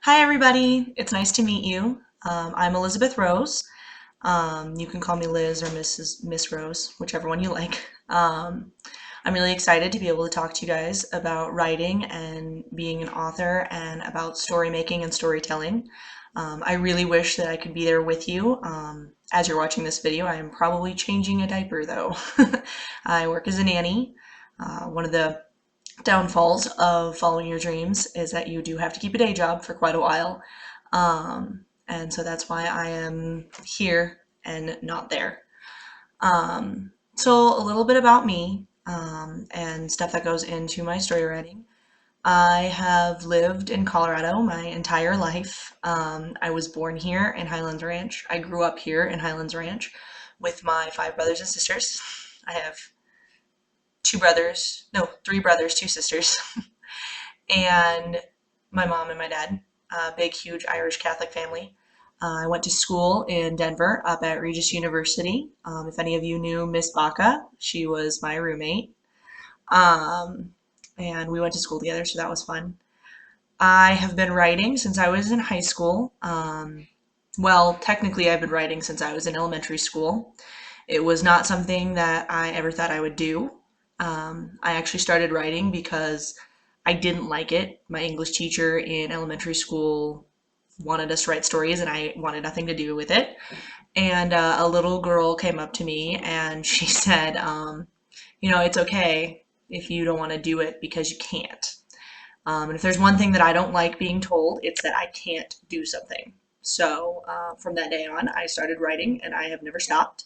Hi, everybody. It's nice to meet you. I'm Elizabeth Rose. You can call me Liz or Miss Rose, whichever one you like. I'm really excited to be able to talk to you guys about writing and being an author and about story making and storytelling. I really wish that I could be there with you. As you're watching this video, I am probably changing a diaper though. I work as a nanny. One of the downfalls of following your dreams is that you do have to keep a day job for quite a while. And so that's why I am here and not there. So a little bit about me and stuff that goes into my story writing. I have lived in Colorado my entire life. I was born here in Highlands Ranch. I grew up here in Highlands Ranch with my five brothers and sisters. I have three brothers, two sisters. And my mom and my dad, a big, huge Irish Catholic family. I went to school in Denver up at Regis University. If any of you knew Miss Baca, she was my roommate. Um, and we went to school together, so that was fun. I have been writing since I was in high school. Well, technically, I've been writing since I was in elementary school. It was not something that I ever thought I would do. I actually started writing because I didn't like it. My English teacher in elementary school wanted us to write stories, and I wanted nothing to do with it. And a little girl came up to me and she said, it's okay if you don't want to do it because you can't. And if there's one thing that I don't like being told, it's that I can't do something. So from that day on, I started writing and I have never stopped.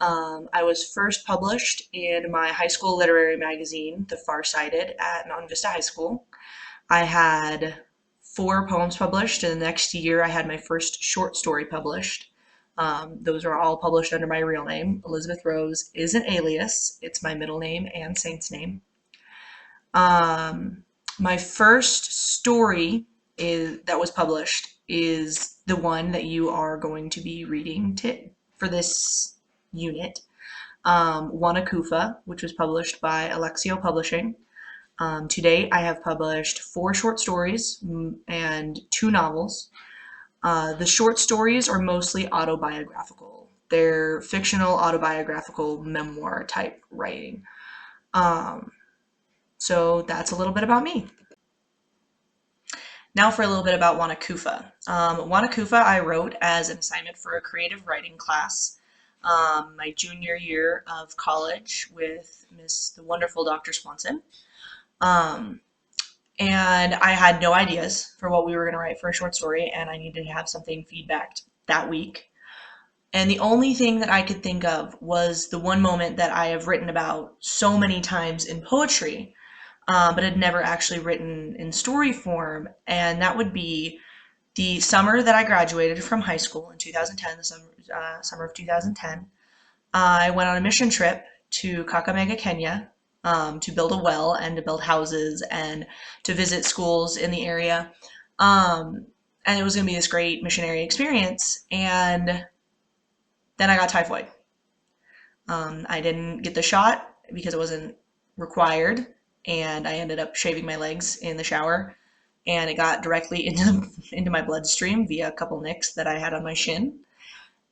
I was first published in my high school literary magazine, The Farsighted, at Mountain Vista High School. I had four poems published, and the next year I had my first short story published. Those are all published under my real name. Elizabeth Rose is an alias. It's my middle name and saint's name. My first story that was published is the one that you are going to be reading for this unit. Wanakufa, which was published by eLectio Publishing. To date, I have published four short stories and two novels. The short stories are mostly autobiographical. They're fictional, autobiographical, memoir type writing. So that's a little bit about me. Now for a little bit about Wanakufa. Wanakufa I wrote as an assignment for a creative writing class my junior year of college with the wonderful Dr. Swanson. Um, and I had no ideas for what we were going to write for a short story, and I needed to have something feedbacked that week. And the only thing that I could think of was the one moment that I have written about so many times in poetry, but had never actually written in story form, and that would be the summer that I graduated from high school in 2010, the summer of 2010. I went on a mission trip to Kakamega, Kenya, to build a well and to build houses and to visit schools in the area. And it was going to be this great missionary experience. And then I got typhoid. I didn't get the shot because it wasn't required, and I ended up shaving my legs in the shower, and it got directly into my bloodstream via a couple nicks that I had on my shin.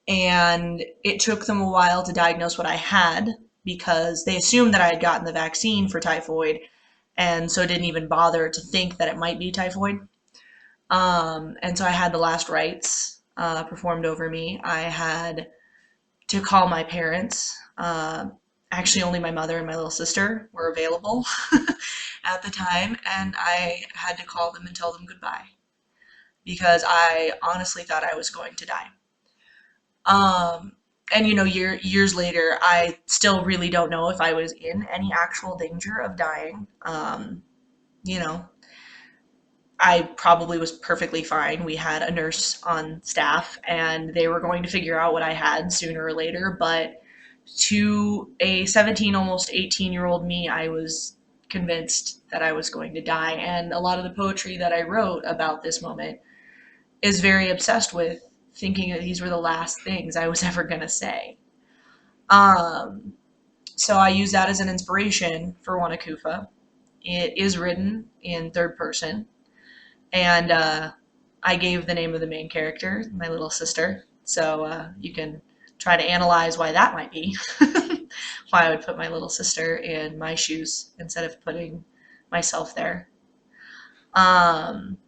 And it took them a while to diagnose what I had because they assumed that I had gotten the vaccine for typhoid, and so didn't even bother to think that it might be typhoid. And so I had the last rites performed over me. I had to call my parents. Actually, only my mother and my little sister were available at the time, and I had to call them and tell them goodbye because I honestly thought I was going to die. Um, and years later, I still really don't know if I was in any actual danger of dying. You know, I probably was perfectly fine. We had a nurse on staff, and they were going to figure out what I had sooner or later. But to a 17, almost 18-year-old me, I was convinced that I was going to die. And a lot of the poetry that I wrote about this moment is very obsessed with thinking that these were the last things I was ever going to say. Um, so I use that as an inspiration for Wanakufa. It is written in third person, and I gave the name of the main character, my little sister. So you can try to analyze why that might be. Why I would put my little sister in my shoes instead of putting myself there. Um,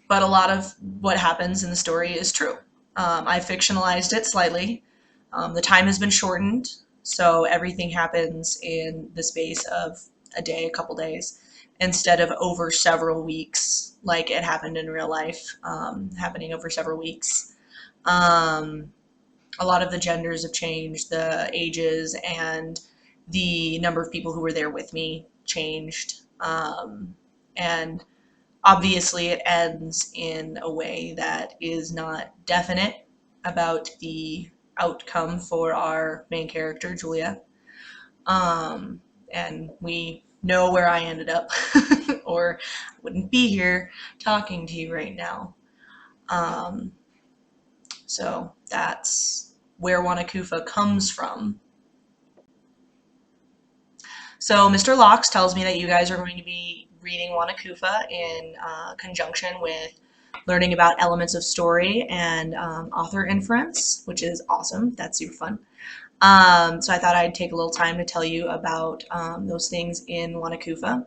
but a lot of what happens in the story is true. I fictionalized it slightly. The time has been shortened, so everything happens in the space of a day, a couple days, instead of over several weeks, like it happened in real life, happening over several weeks. Um, a lot of the genders have changed, the ages and the number of people who were there with me changed. And obviously, it ends in a way that is not definite about the outcome for our main character, Julia. Um, and we know where I ended up, or I wouldn't be here talking to you right now. Um, so that's where Wanakufa comes from. So Mr. Locks tells me that you guys are going to be reading Wanakufa in conjunction with learning about elements of story and author inference, which is awesome. That's super fun. So I thought I'd take a little time to tell you about those things in Wanakufa.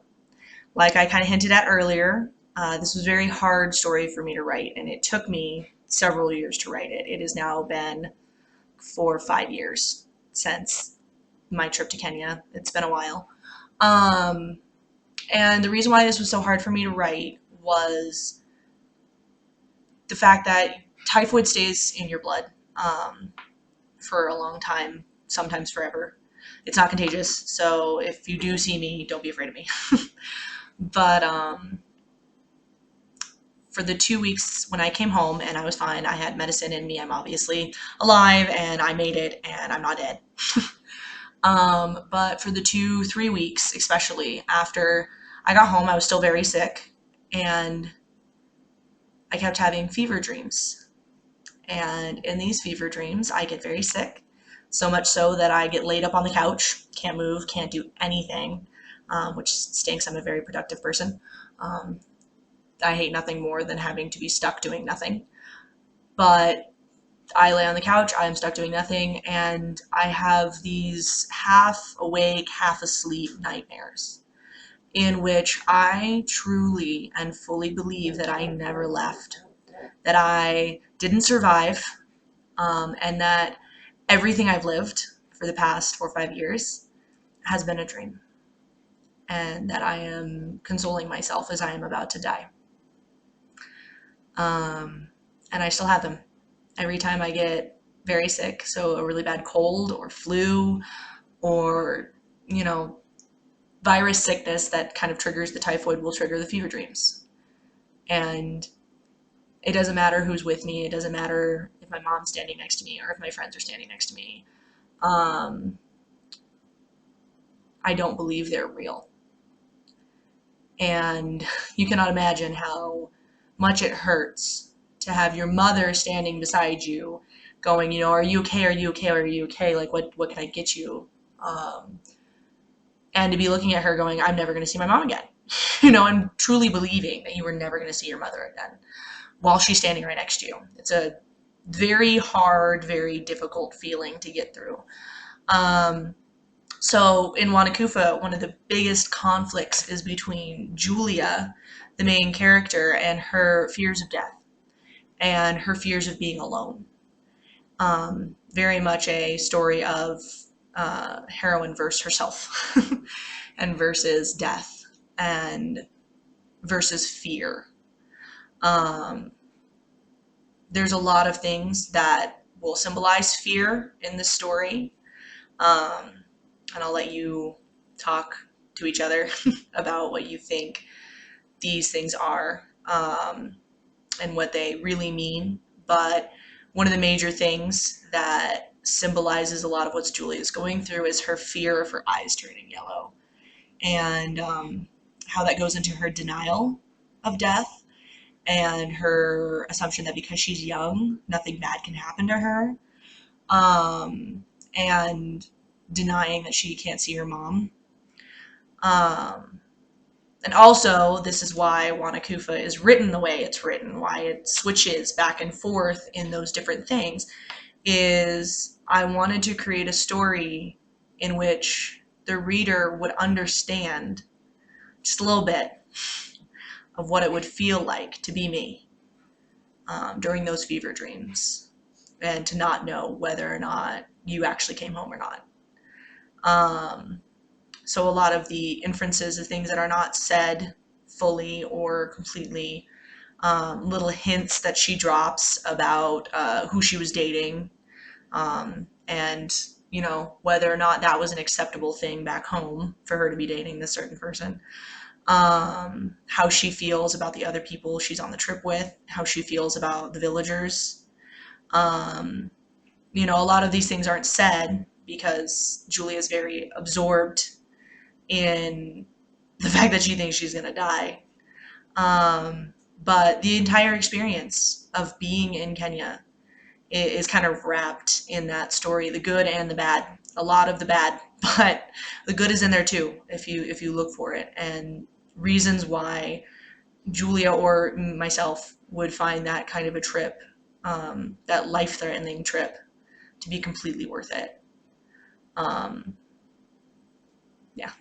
Like I kind of hinted at earlier, this was a very hard story for me to write, and it took me several years to write it. It has now been 4 or 5 years since my trip to Kenya. It's been a while. Um, and the reason why this was so hard for me to write was the fact that typhoid stays in your blood for a long time, sometimes forever. It's not contagious, so if you do see me, don't be afraid of me. But for the 2 weeks when I came home and I was fine, I had medicine in me. I'm obviously alive and I made it and I'm not dead. But for the 3 weeks, especially after I got home, I was still very sick and I kept having fever dreams. And in these fever dreams, I get very sick. So much so that I get laid up on the couch, can't move, can't do anything, which stinks. I'm a very productive person. Um, I hate nothing more than having to be stuck doing nothing. But I lay on the couch, I'm stuck doing nothing, and I have these half awake, half asleep nightmares in which I truly and fully believe that I never left, that I didn't survive, and that everything I've lived for the past 4 or 5 years has been a dream, and that I am consoling myself as I am about to die. And I still have them. Every time I get very sick, so a really bad cold or flu or, you know, virus sickness that kind of triggers the typhoid will trigger the fever dreams. And it doesn't matter who's with me. It doesn't matter if my mom's standing next to me or if my friends are standing next to me. I don't believe they're real. And you cannot imagine how much it hurts to have your mother standing beside you going, you know, are you okay? Are you okay? Are you okay? Like, what can I get you? And to be looking at her going, I'm never going to see my mom again. You know, and truly believing that you were never going to see your mother again while she's standing right next to you. It's a very hard, very difficult feeling to get through. So in Wanakufa, one of the biggest conflicts is between Julia, the main character, and her fears of death and her fears of being alone. Very much a story of heroine versus herself and versus death and versus fear. There's a lot of things that will symbolize fear in this story. And I'll let you talk to each other about what you think these things are and what they really mean. But one of the major things that symbolizes a lot of what Julia's going through is her fear of her eyes turning yellow, and how that goes into her denial of death and her assumption that because she's young, nothing bad can happen to her, and denying that she can't see her mom. And also, this is why Wanakufa is written the way it's written, why it switches back and forth in those different things, is I wanted to create a story in which the reader would understand just a little bit of what it would feel like to be me during those fever dreams, and to not know whether or not you actually came home or not. So a lot of the inferences, the things that are not said fully or completely, little hints that she drops about who she was dating, and whether or not that was an acceptable thing back home for her to be dating this certain person, how she feels about the other people she's on the trip with, how she feels about the villagers. um, a lot of these things aren't said because Julia is very absorbed in the fact that she thinks she's going to die. But the entire experience of being in Kenya is kind of wrapped in that story, the good and the bad. A lot of the bad, but the good is in there too if you look for it, and reasons why Julia or myself would find that kind of a trip, that life-threatening trip, to be completely worth it. Um, yeah.